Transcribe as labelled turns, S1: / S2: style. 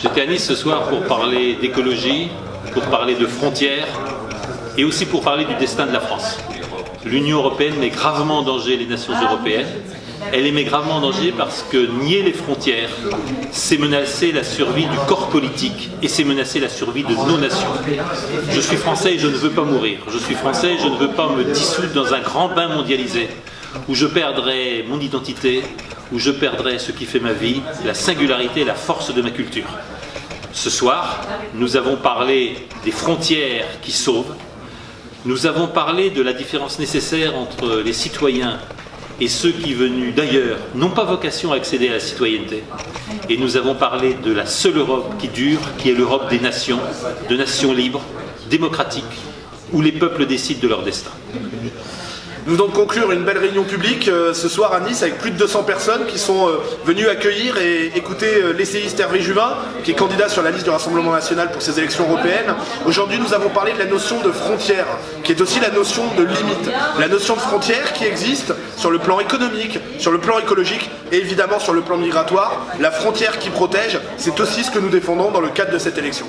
S1: J'étais à Nice ce soir pour parler d'écologie, pour parler de frontières et aussi pour parler du destin de la France. L'Union européenne met gravement en danger les nations européennes. Elle les met gravement en danger parce que nier les frontières, c'est menacer la survie du corps politique et c'est menacer la survie de nos nations. Je suis français et je ne veux pas mourir. Je suis français et je ne veux pas me dissoudre dans un grand bain mondialisé où je perdrai mon identité, où je perdrai ce qui fait ma vie, la singularité et la force de ma culture. Ce soir, nous avons parlé des frontières qui sauvent. Nous avons parlé de la différence nécessaire entre les citoyens et ceux qui, venus d'ailleurs, n'ont pas vocation à accéder à la citoyenneté. Et nous avons parlé de la seule Europe qui dure, qui est l'Europe des nations, de nations libres, démocratiques, où les peuples décident de leur destin.
S2: Nous venons de conclure une belle réunion publique ce soir à Nice avec plus de 200 personnes qui sont venues accueillir et écouter l'essayiste Hervé Juvin, qui est candidat sur la liste du Rassemblement National pour ces élections européennes. Aujourd'hui, nous avons parlé de la notion de frontière, qui est aussi la notion de limite. La notion de frontière qui existe sur le plan économique, sur le plan écologique et évidemment sur le plan migratoire. La frontière qui protège, c'est aussi ce que nous défendons dans le cadre de cette élection.